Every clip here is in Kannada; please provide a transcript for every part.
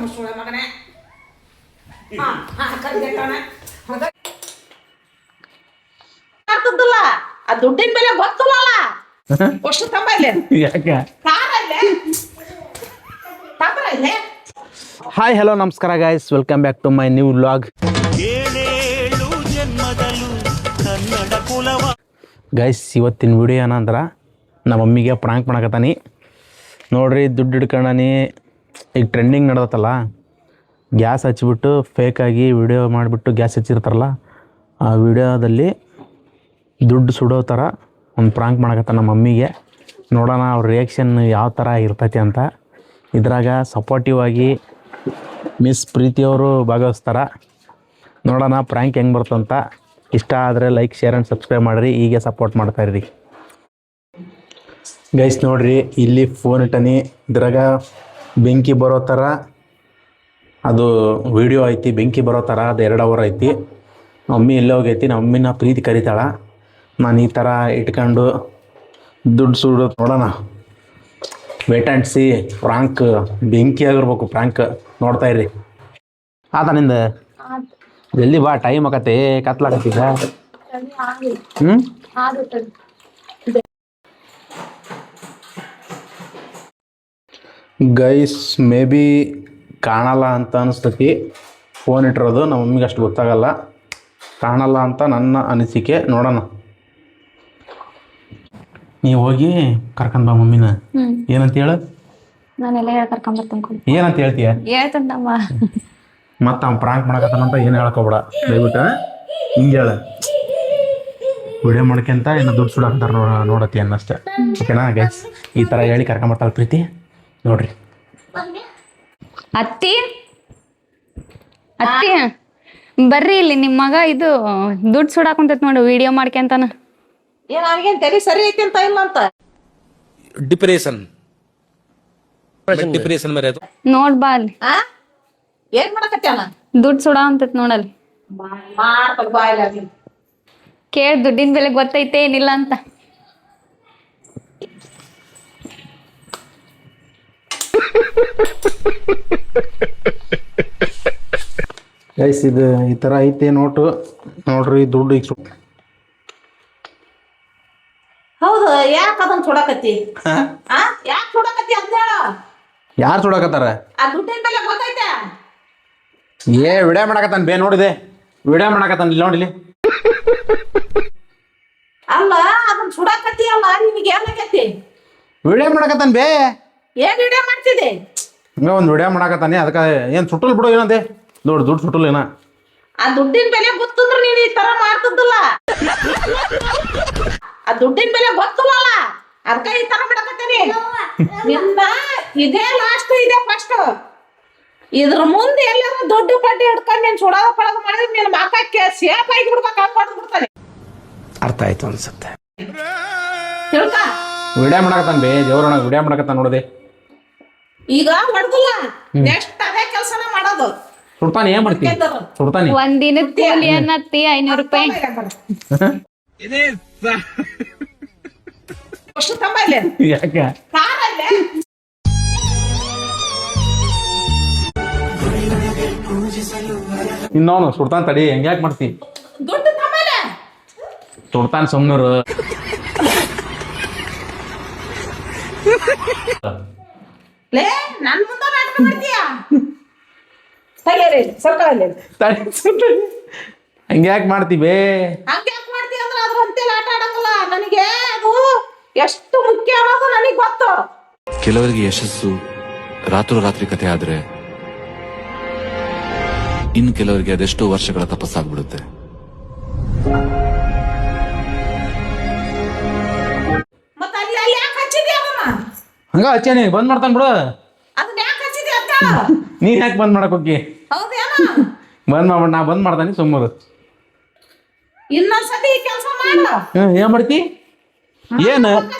ಮುಸುಳೆ ಮಗನೇ ಆಗ್ತದಲ್ಲ ಆ ದುಡ್ಡಿನ ಬೆಲೆ ಗೊತ್ತಲ್ಲ ಅಷ್ಟು ತಂಬ ಇಲ್ಲೇ ಹಾಯ್ ಹಲೋ ನಮಸ್ಕಾರ guys, welcome back to my new vlog. Guys, ಇವತ್ತಿನ ವಿಡಿಯೋ ಏನಂದ್ರೆ ನಮ್ಮ ಮಮ್ಮಿಗೆ ಪ್ರಾಂಕ್ ಮಾಡಕತ್ತಾನಿ ನೋಡ್ರಿ. ದುಡ್ಡು ಹಿಡ್ಕೊಂಡಾನಿ. ಈಗ ಟ್ರೆಂಡಿಂಗ್ ನಡೆದತ್ತಲ್ಲ, ಗ್ಯಾಸ್ ಹಚ್ಚಿಬಿಟ್ಟು ಫೇಕಾಗಿ ವಿಡಿಯೋ ಮಾಡಿಬಿಟ್ಟು ಗ್ಯಾಸ್ ಹಚ್ಚಿರ್ತಾರಲ್ಲ, ಆ ವಿಡಿಯೋದಲ್ಲಿ ದುಡ್ಡು ಸುಡೋ ಥರ ಒಂದು ಪ್ರಾಂಕ್ ಮಾಡಕತ್ತಾನ ನಮ್ಮ ಮಮ್ಮಿಗೆ. ನೋಡೋಣ ಅವ್ರ ರಿಯಾಕ್ಷನ್ ಯಾವ ಥರ ಇರ್ತೈತಿ ಅಂತ. ಇದ್ರಾಗ ಸಪೋರ್ಟಿವ್ ಆಗಿ ಮಿಸ್ ಪ್ರೀತಿಯವರು ಭಾಗವಹಿಸ್ತಾರ. ನೋಡೋಣ ಪ್ರಾಂಕ್ ಹೆಂಗೆ ಬರ್ತಂತ. ಇಷ್ಟ ಆದರೆ ಲೈಕ್, ಶೇರ್ ಆ್ಯಂಡ್ ಸಬ್ಸ್ಕ್ರೈಬ್ ಮಾಡಿರಿ. ಹೀಗೆ ಸಪೋರ್ಟ್ ಮಾಡ್ತಾಯಿರಿ ಗೈಸ್. ನೋಡಿರಿ, ಇಲ್ಲಿ ಫೋನ್ ಇಟ್ಟನಿ. ಇದ್ರಾಗ ಬೆಂಕಿ ಬರೋ ಥರ ಅದು ವಿಡಿಯೋ ಐತಿ. ಬೆಂಕಿ ಬರೋ ಥರ ಅದು 2 ಅವರ್ ಐತಿ. ಮಮ್ಮಿ ಎಲ್ಲೇ ಹೋಗೈತಿ. ನಮ್ಮ ಮಮ್ಮಿನ ಪ್ರೀತಿ ಕರೀತಾಳ. ನಾನು ಈ ಥರ ಇಟ್ಕೊಂಡು ದುಡ್ಡು ಸುಡೋದು ನೋಡೋಣ. Wait and C. ಪ್ರಾಂಕ್ ಬೆಂಕಿ ಆಗಿರ್ಬೇಕು. ಪ್ರಾಂಕ್ ನೋಡ್ತಾ ಇರ್ರಿ. ಆತ ನಿಂದ ಜಲ್ದಿ ಬಾ, ಟೈಮ್ ಆಗತ್ತೆ, ಕತ್ಲಾಗತ್ತೀಗ. ಗೈಸ್, ಮೇ ಬಿ ಕಾಣಲ್ಲ ಅಂತ ಅನಿಸ್ತೈತಿ. ಫೋನ್ ಇಟ್ಟಿರೋದು ನಮ್ಮ ಮಮ್ಮಿಗೆ ಅಷ್ಟು ಗೊತ್ತಾಗಲ್ಲ. ಕಾಣಲ್ಲ ಅಂತ ನನ್ನ ಅನಿಸಿಕೆ. ನೋಡೋಣ. ನೀವು ಹೋಗಿ ಕರ್ಕೊಂಡ್ ಬಾ ಮಮ್ಮಿನ. ಏನಂತ ಹೇಳ? ನಾನೆಲ್ಲ ಹೇಳಿ ಕರ್ಕೊಂಬರ್ತೀನಿ. ಏನಂತ ಹೇಳ್ತೀಯ? ಹೇಳ್ತಂದಮ್ಮ. ಮತ್ತು ಅವ್ನು ಪ್ರಾಂಕ್ ಮಾಡಕತ್ತಾನಂತ ಏನು ಹೇಳ್ಕೊಬೇಡ ದಯವಿಟ್ಟು. ಹಿಂಗೆ ಹೇಳ, ವಿಡಿಯೋ ಮಾಡ್ಕೊಂತ ಏನೋ ದುಡ್ಡು ಸುಡಾಕ್ತಾರ ನೋಡತ್ತಿ ಅನ್ನಷ್ಟೇ. ಓಕೆನಾ ಗೈಸ್? ಈ ಥರ ಹೇಳಿ ಕರ್ಕೊಂಬರ್ತಾಳೆ ಪ್ರೀತಿ. ನೋಡ್ರಿ. ಅತ್ತಿ ಅತ್ತಿ ಬರ್ರಿ ಇಲ್ಲಿ. ನಿಮ್ಮ ಮಗ ಇದು ದುಡ್ಡು ಸುಡಾಕುಂತೈತಿ ನೋಡಿ, ವಿಡಿಯೋ ಮಾಡ್ಕೊಂತಾನ. ಏನ್ ಅವ್ನಿಗೇನ್ ತಲೆ ಸರಿ ಐತಿ ಅಂತ ಇಲ್ಲ ಅಂತ ಡಿಪ್ರೆಷನ್ ಮೇರೆ ಅದು ನೋಡ್ ಬಾ ಅಲ್ಲಿ. ಏನ್ ಮಾಡಕತ್ಯಾನ? ದುಡ್ಡು ಸುಡಾ ಅಂತೈತಿ ನೋಡಲ್ಲಿ. ಮಾಡ್ಬೇಕು ಬಾಯಿಲಾಗಿ ಕೇಳಿ ದುಡ್ಡಿನ ಬೆಲೆ ಗೊತ್ತೈತೆ ಏನಿಲ್ಲ ಅಂತ. ಗೈಸ್, ಇದು ಈ ಥರ ಐತೆ ನೋಟು. ನೋಡ್ರಿ, ದುಡ್ಡು ಈಗ ಹೌದು. ಯಾಕೆ ಅದನ್ನ ಸುಡಕತ್ತಿ? ಯಾಕೆ ಸುಡಕತ್ತಿ ಅಂತ ಹೇಳ. ಯಾರು ಸುಡಕತ್ತಾರ? ಆ ದುಡ್ಡಿನ ಬೆಲೆ ಗೊತ್ತೈತೆ? ವಿಡಿಯೋ ಮಾಡಕತ್ತಾನ ಬೇ. ನೋಡಿದೆ ವಿಡಿಯೋ ಮಾಡಕತ್ತಾನ. ಇಲ್ಲಿ ನೋಡಿಲಿ. ಅಲ್ಲ, ಅದನ್ನ ಸುಡಕತ್ತಿ ಅಲ್ಲ. ನಿನಗೆ ಏನಾಗೈತಿ? ವಿಡಿಯೋ ಮಾಡಕತ್ತಾನ ಬೇ. ಏನ್ ವಿಡಿಯೋ ಮಾಡ್ತಿದ್ದೆ? ಹಂಗ ಒಂದು ವಿಡಿಯೋ ಮಾಡಕತ್ತಾನೆ. ಅದಕ್ಕೆ ಏನು ಸುಟ್ಟಲ್ ಬಿಡು. ಏನಂತೆ ದುಡ್ಡು ಸುಟ್ಟಲ್ ಏನ? ಆ ದುಡ್ಡಿನ ಬೆಲೆ ಗೊತ್ತಂದ್ರೆ ನೀನು ಈ ತರ ಮಾಡ್ತಿದ್ದಲ್ಲ. ಆ ದುಡ್ಡಿನ ಬೆಲೆ ಗೊತ್ತಲ್ಲ, ಅದಕ್ಕೆ ಈ ತರ ಮಾಡಕತ್ತೀನಿ. ನಿನ್ನ ಇದೇ ಲಾಸ್ಟ್, ಇದೇ ಫಸ್ಟ್. ಇದ್ರ ಮುಂದೆ ಎಲ್ಲಾರು ದುಡ್ಡು ಪಡ್ಡಿ ಹಿಡ್ಕೊಂಡು ನೀನ್ ಸುಡೋದ ಪಡೋದು ಮಾಡಿದ್ರೆ ನಿನ್ನ ಮಕ್ಕಕ್ಕೆ ಸೇಫ್ ಆಗಿ ಬಿಡ್ಬೇಕು. ಹಾಕೊಂಡು ಬಿಡ್ತಾನೆ. ಅರ್ಥ ಆಯ್ತು ಅನ್ಸುತ್ತೆ. ತಿಳ್ಕ. ವಿಡಿಯೋ ಮಾಡಕತ್ತಾನ ಬೇ. ದೇವ್ರಣ್ಣ ವಿಡಿಯೋ ಮಾಡಕತ್ತಾನ ನೋಡಿದೆ. ಈಗ ಹೊಡ್ದಲ್ಲ, ನೆಕ್ಸ್ಟ್ ಅದೇ ಕೆಲಸನ ಮಾಡೋದು. ಸುಡ್ತಾನೆ. ಏನ್ ಮಾಡ್ತಿ? ಸುಡ್ತಾನೆ. ಒಂದಿನದ ಕೂಲಿ ಅನ್ನತ್ತಿ 500 ರೂಪಾಯಿ. ಅಷ್ಟು ತಂಬ ಇಲ್ಲೇ ಯಾಕೆ? ಕಾರಲ್ಲೇ ಇನ್ನವನು ಸುಡ್ತಾನ. ತಡಿ, ಹೆಂಗ್ಯಾಕೆ ಮಾಡ್ತಿ? ದುಡ್ಡು ತಂಬಲೆ ಸುಡ್ತಾನ. ಸುಮ್ನೂರು. ಲೇ, ನನ್ ಮುಂದೆ ನಾಟಕ ಮಾಡ್ತೀಯ? ತಲೆರಿ ಸರ್ಕಲಲ್ಲಿ ಹಂಗ್ಯಾಕೆ ಮಾಡ್ತಿ ಬೇ? ಹಂಗ್ಯಾಕ್ ಮಾಡ್ತೀಯ ಅಂದ್ರೆ ಅದ್ರ ಅಂತೇಳಿ ಆಟ ಆಡಂಗಿಲ್ಲ. ನನಗೆ ಅದು ಎಷ್ಟು ಮುಖ್ಯ ಅನ್ನೋದು ನನಗೆ ಗೊತ್ತು. ಕೆಲವರಿಗೆ ಯಶಸ್ಸು ರಾತ್ರೋರಾತ್ರಿ ಕಥೆ ಆದ್ರೆ, ಇನ್ನು ಕೆಲವರಿಗೆ ಅದೆಷ್ಟೋ ವರ್ಷಗಳ ತಪಸ್ಸಾಗ್ಬಿಡುತ್ತೆ. ಮತ್ತೆ ಅಲ್ಲಿ ಅಲ್ಲಿ ಯಾಕೆ ಹಚ್ಚಿದ್ಯಾ ಅದನ್ನ? ಹಂಗ ಹಚ್ಚೇನಿ. ಬಂದ್ ಮಾಡ್ತಾನ ಬಿಡು. ಅದನ್ನ ಯಾಕೆ ಹಚ್ಚಿದ್ಯಾ ಅಂತ ನೀನ್ ಯಾಕೆ ಬಂದ್ ಮಾಡಕ್ ಹೋಗಿ? ಹೌದೇನ? ಬಂದ್ ಮಾಡ್ಬೇಡ. ನಾ ಬಂದ್ ಮಾಡ್ತಾನೆ ಸುಮ್ಮರು. ಇನ್ನೊಂದ್ಸತಿ ಈ ಕೆಲಸ ಮಾಡು. ಏನ್ ಮಾಡ್ತಿ? ಏನು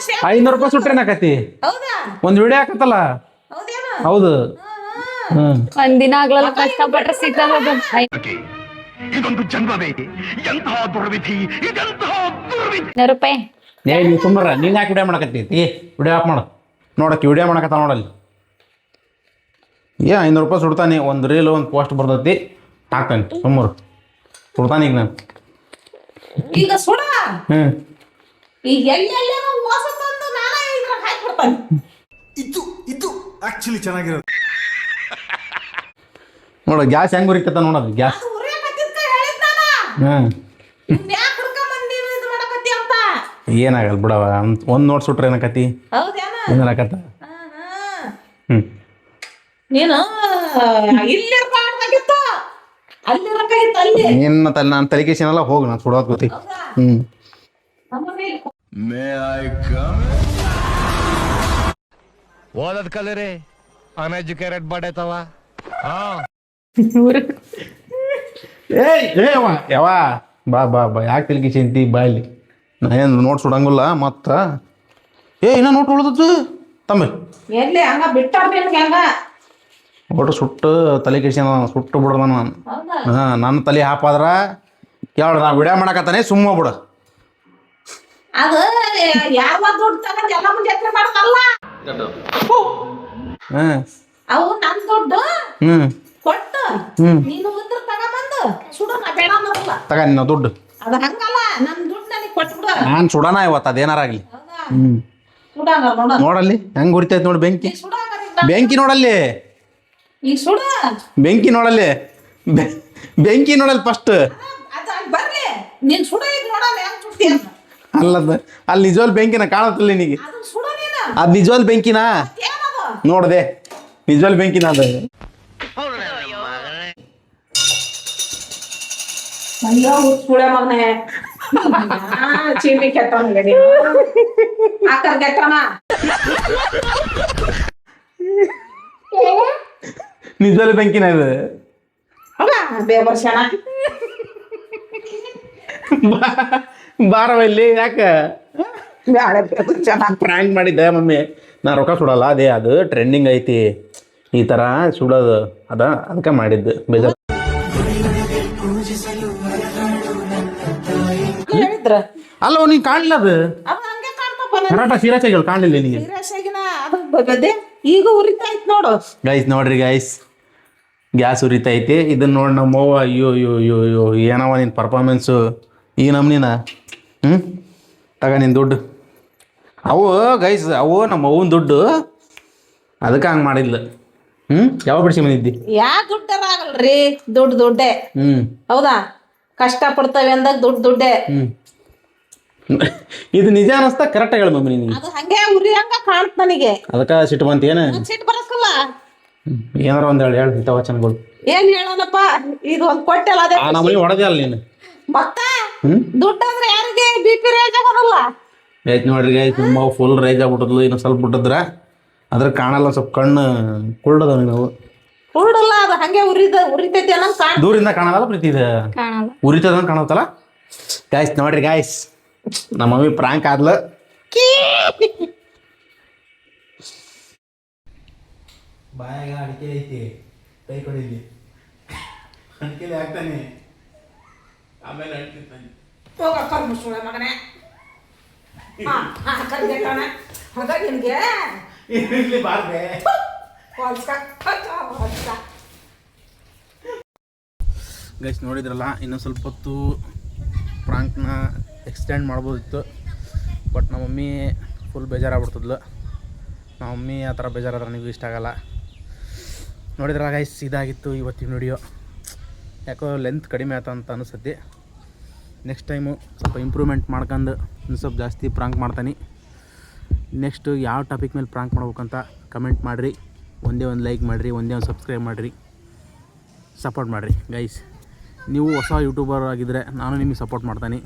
500 ರೂಪಾಯಿ ಸುಟ್ರೇನಾಕತಿ? ಹೌದಾ? ಒಂದ್ ವಿಡಿಯೋ ಹಾಕತ್ತಲ್ಲ. ಹೌದೇನ? ಹೌದು. ಒಂದಿನ ಆಗ್ಲಲ್ಲ, ಕಷ್ಟಪಟ್ರೆ ಸಿಗ್ತದ. ಇದೊಂದು ಜನ್ಮವೇ, ಎಂತಹ ದುರ್ವಿಧಿ, ಇದೆಂತಹ ದುರ್ವಿಧಿ. 100 ರೂಪಾಯಿ. ನೀ ಸುಮ್ಮರ. ನೀನ್ ಯಾಕೆ ವಿಡಿಯೋ ಮಾಡಕತ್ತಿ? ವಿಡಿಯೋ ಆಫ್ ಮಾಡು. ನೋಡಕ್ಕೆ ವಿಡಿಯೋ ಮಾಡಕತ್ತ ನೋಡಲ್ಲಿ. 500 ರೂಪಾಯಿ ಸುಡ್ತಾನೆ, ಒಂದು ರೀಲ್ ಒಂದು ಪೋಸ್ಟ್ ಬರ್ತೈತಿ ಹಾಕ್ತಾನೆ ಸುಮ್ಮರು ಸುಡ್ತಾನೆ ಈಗ ನಾನು. ಈಗ ಸುಡ ಹ್ಞೂ ಈಗ ಎಲ್ಲೆಲ್ಲ ಮೋಸ ತಂದು ನಾನೇ ಇದ್ರಾಗ ಹಾಕ್ಬಿಡ್ತಾನೆ. ಇದು ಆಕ್ಚುಲಿ ಚೆನ್ನಾಗಿರೋದು. ನೋಡ ಗ್ಯಾಸ್ ಹೆಂಗೆ ಉರಿಕತ್ತ ನೋಡೋದು ಗ್ಯಾಸ್. ಅದು ಉರಿಯಕತ್ತಿದ್ಕ ಹೇಳಿದ್ ನಾನು. ಹ್ಞೂ ಇನ್ಯಾಕ್ ಹುಡ್ಕೊಂಬಂದ್ ನೀನು ಇದು ಮಾಡಕತ್ತಿ ಅಂತ. ಏನಾಗಲ್ಲ ಬಿಡವ, ಒಂದು ನೋಟ್ ಸುಟ್ರೆ ಏನಕತಿ ಹೌದೇನ? ಏನಾಗತ್ತ. ಹಾ, ಹಾ. ಹ್ಞೂ ನೀನು ಇಲ್ಲಿರ್ಬಾರ್ದಾಗಿತ್ತು, ಅಲ್ಲಿರಕಾಗಿತ್ತು ಅಲ್ಲಿ. ಏನು ತಲೆ ನಾನು ತಲೆಕೇಶನೆಲ್ಲ ಹೋಗಿ ನಾನು ಸುಡೋದು ಗೊತ್ತಿ. ಹೌದಾ? ಹ್ಞೂ ನಮ್ಮನೆ ಓದದ್ ಕಲರಿ ಅನ್ಎಜುಕೇಟೆಡ್ ಬಾಡೈತವ. ಯಾವ ಬಾ ಬಾ ಬಾ ಯಾಕೆ ತಲೆಕೇಶಿ ಅಂತಿ ಬಾ ಇಲ್ಲಿ. ನಾ ಏನು ನೋಟ್ ಸುಡಂಗಿಲ್ಲ ಮತ್ತು ಇನ್ನೂ ನೋಟ್ ಉಳ್ದದ್ದು ತಮ್ಮ ಎಲ್ಲಿ ಹಂಗ ಬಿಟ್ಟಾರ ನಿನ್ಗೆ ಹಂಗ. ಒಟ್ಟು ಸುಟ್ಟು ತಲೆ ಕೆಡ್ಸ್ಯಾನ ಸುಟ್ಟು ಬಿಡ್ದ ನಾನು. ಹೌದಾ? ಹಾಂ ನನ್ನ ತಲೆ ಹಾಪಾದ್ರ ಯಾವ್ದು ನಾ ವಿಡಿಯೋ ಮಾಡಕತ್ತಾನೆ ಸುಮ್ಮ ಬಿಡು. ಅದು ಯಾರ ದುಡ್ಡು ತಗೊಂಡ್ ಎಲ್ಲ ಮುಂದೆ ಎತ್ತರ ಮಾಡೋದಲ್ಲ. ಹಾಂ ಅವು ನನ್ ದುಡ್ಡು ಹ್ಞೂ ಕೊಟ್ಟು ಹ್ಞೂ ನೀನು ಉದ್ರ ತಗೊಂಬಂದು ಸುಡು, ನಾ ಬೇಡ ಅನ್ನೋದಿಲ್ಲ. ತಗ ನಿನ್ನ ದುಡ್ಡು ಅದು ಹಂಗಲ್ಲ, ನನ್ ದುಡ್ಡು ನನಗೆ ಕೊಟ್ಬಿಡು. ನಾನು ಸುಡೋಣ ಇವತ್ತು ಅದೇನಾರಾಗಲಿ. ಹೌದಾ? ಹ್ಞೂ ಸುಡಂಗ ನೋಡ. ನೋಡಲ್ಲಿ ಹೆಂಗೆ ಉರಿತೈತೆ ನೋಡಿ ಬೆಂಕಿ. ಈಗ ಸುಡಂಗ ಬೆಂಕಿ ನೋಡಲ್ಲಿ, ಈಗ ಸುಡ. ಬೆಂಕಿ ನೋಡಲ್ಲಿ, ಬೆಂಕಿ ನೋಡಲ್ಲಿ ಫಸ್ಟ್. ಅದು ಅಲ್ಲಿ ಬರ್ಲಿ, ನೀನ್ ಸುಡ ಈಗ ನೋಡಲ್ಲ ಹೆಂಗ್ ಸುಡ್ತಿ ಅಂತ. ಅಲ್ಲದ ಅಲ್ಲಿ ನಿಜವಾಲ್ ಬೆಂಕಿನ ಕಾಣತ್ತಿಲ್ಲ ನಿನಗೆ. ಅದು ಸುಡ ನೀನು. ಅದು ನಿಜವಾಲ್ ಬೆಂಕಿನ ಏನದು? ನೋಡದೆ ನಿಜವಾಲ್ ಬೆಂಕಿನ ಅದು. ಅಯ್ಯೋ ಸುಳೆ ಮಗನೇ, ಚೀನಿ ಕೆಟ್ಟವನಿಗೆ ನೀನು ಆಕರ್ ಕೆಟ್ಟವನ. ನಿಜವಾಲ್ ಬೆಂಕಿನ ಇದು. ಹೌದಾ? ಬೇವರ್ಷಣ ಬಾರವ ಇಲ್ಲಿ ಯಾಕೆ ಬ್ಯಾಡ, ಬೇವರ್ಷಣ. ಪ್ರ್ಯಾಂಕ್ ಮಾಡಿದ್ದೆ ಮಮ್ಮಿ. ನಾ ರೊಕ್ಕ ಸುಡಲ್ಲ, ಅದೇ ಅದು ಟ್ರೆಂಡಿಂಗ್ ಐತಿ ಈ ಥರ ಸುಡೋದು, ಅದಕ್ಕೆ ಮಾಡಿದ್ದು ಬೇಜಾರು. ಹೇಳಿದ್ರ ಅಲ್ಲ ನೀನು ಕಾಣಲಿಲ್ಲ ಅದು ಅದು ಹಂಗೆ ಕಾಣ್ತಪ್ಪ. ಕರಾಟ ಸೀರಿಯಸ್ ಆಗಿಲ್ಲ, ಕಾಣಲಿಲ್ಲ ನಿನಗೆ. ಸೀರಿಯಸ್ಸಾಗಿನ ಅದು ಬದೆ ಈಗ ಉರಿತಾ ಇತ್ತು ನೋಡು. ಗೈಸ್ ನೋಡ್ರಿ ಗೈಸ್, ಗ್ಯಾಸ್ ಉರಿತೈತಿ. ಇದನ್ನ ನೋಡಿ ನಮ್ಮವ್ವ ಅಯ್ಯೋ ಅಯ್ಯೋ ಅಯ್ಯೋ ಅಯ್ಯೋ ಏನವ ನಿನ್ನ ಪರ್ಫಾರ್ಮೆನ್ಸು ಈ ನಮ್ನಿನ. ತಗ ನಿನ್ನ ದುಡ್ಡು. ಅವು ಗೈಸ್ ಅವು ನಮ್ಮ ಅವ್ವನ ದುಡ್ಡು, ಅದಕ್ಕೆ ಹಂಗೆ ಮಾಡಿದ್ಲು. ಯಾವ ಬಿಡಿಸಿ ಬಂದಿದ್ದಿ? ಯಾ ದುಡ್ಡರ ಆಗಲ್ರಿ, ದುಡ್ಡೇ. ಹೌದಾ? ಕಷ್ಟ ಪಡ್ತವೆ ಅಂದಾಗ ದುಡ್ಡೇ. ಇದು ನಿಜ ಅನಿಸ್ತಾ ಕರೆಕ್ಟಾಗಿ ಹೇಳು ಮಮ್ಮಿ ನಿನಗೆ. ಅದು ಹಂಗೆ ಉರಿ ಹಂಗ ಕಾಣ್ತ ನನಗೆ. ಅದಕ್ಕೆ ಸಿಟ್ಟು ಬಂತ ಏನು? ಸಿಟ್ಟು ಬರಕಲ್ಲ. ಏನಾರ ಒಂದು ಹೇಳು ಇಂಥ ವಚನಗಳು. ಏನ್ ಹೇಳೋಣಪ್ಪ, ಇದು ಒಂದ್ ಕೊಟ್ಟೆಲ್ಲ ಅದೇ ಆ ನಮ್ಮನೆ ಹೊಡೆದೇ ಅಲ್ಲ ನೀನು. ಮತ್ತೆ ದುಡ್ಡು ಅಂದ್ರೆ ಯಾರಿಗೆ BP ರೇಜ್ ಆಗೋದಲ್ಲ. ಆಯ್ತು ನೋಡ್ರಿ ಗೈಸ್, ನಮ್ಮ ಫುಲ್ ರೈಜ್ ಆಗ್ಬಿಟ್ಟದ್ಲು. ಇನ್ನು ಸ್ವಲ್ಪ ಬಿಟ್ಟಿದ್ರ ಅದ್ರ ಕಾಣಲ್ಲ, ಸ್ವಲ್ಪ ಕಣ್ಣು ಕುಳ್ಳದ ನಾವು. ಕುರುಡಲ್ಲ, ಅದು ಹಂಗೆ ಉರಿತೈತಿ ಅನ್ನಂಗ್ ಕಾಣ್. ದೂರಿಂದ ಕಾಣಲ್ಲ, ಪ್ರೀತಿ ಇದೆ ಕಾಣಲ್ಲ. ಉರಿತದ ಕಾಣತ್ತಲ್ಲ. ಗಾಯ್ಸ್ ನೋಡ್ರಿ ಗಾಯ್ಸ್, ನಮ್ಮ ಮಮ್ಮಿ ಪ್ರಾಂಕ್ ಆದ್ಲು. ಬಾಯಾಗ ಅಡಿಕೆ ಐತಿ, ಕೈ ಕೊಡಿಲಿ ಅಡಿಕೆಲಿ ಹಾಕ್ತಾನೆ, ಆಮೇಲೆ ಅಡಿಕೆ ಹೋಗ ಕರ್ಮ ಸುಳೆ ಮಗನೇ. ಕರ್ಗೆಟ್ಟಣ ಮಗ ನಿನ್ಗೆ ಇರ್ಲಿ ಬಾರ್ದೆ. ಗೈಸ್ ನೋಡಿದ್ರಲ್ಲ, ಇನ್ನೂ ಸ್ವಲ್ಪ ಹೊತ್ತು ಪ್ರಾಂಕ್ನ ಎಕ್ಸ್ಟೆಂಡ್ ಮಾಡ್ಬೋದಿತ್ತು, ಬಟ್ ನಮ್ಮ ಮಮ್ಮಿ ಫುಲ್ ಬೇಜಾರಾಗ್ಬಿಡ್ತಿದ್ಲು. ನಮ್ಮ ಮಮ್ಮಿ ಆ ಥರ ಬೇಜಾರಾದ್ರೆ ನನಗೂ ಇಷ್ಟ ಆಗಲ್ಲ. ನೋಡಿದ್ರಲ್ಲ ಗೈಸ್, ಇದಾಗಿತ್ತು ಇವತ್ತಿನ ವಿಡಿಯೋ. ಯಾಕೋ ಲೆಂತ್ ಕಡಿಮೆ ಆಯ್ತು ಅಂತ ಅನಿಸುತ್ತೆ. ನೆಕ್ಸ್ಟ್ ಟೈಮು ಸ್ವಲ್ಪ ಇಂಪ್ರೂವ್ಮೆಂಟ್ ಮಾಡ್ಕೊಂಡು ಇನ್ನು ಸ್ವಲ್ಪ ಜಾಸ್ತಿ ಪ್ರಾಂಕ್ ಮಾಡ್ತಾನೆ. ನೆಕ್ಸ್ಟು ಯಾವ ಟಾಪಿಕ್ ಮೇಲೆ ಪ್ರಾಂಕ್ ಮಾಡ್ಬೇಕಂತ ಕಮೆಂಟ್ ಮಾಡಿರಿ. ಒಂದೇ ಒಂದು ಲೈಕ್ ಮಾಡಿರಿ, ಒಂದೇ ಒಂದು ಸಬ್ಸ್ಕ್ರೈಬ್ ಮಾಡಿರಿ, ಸಪೋರ್ಟ್ ಮಾಡಿರಿ ಗೈಸ್. ನೀವು ಹೊಸ ಯೂಟ್ಯೂಬರ್ ಆಗಿದ್ದರೆ ನಾನು ನಿಮಗೆ ಸಪೋರ್ಟ್ ಮಾಡ್ತೀನಿ.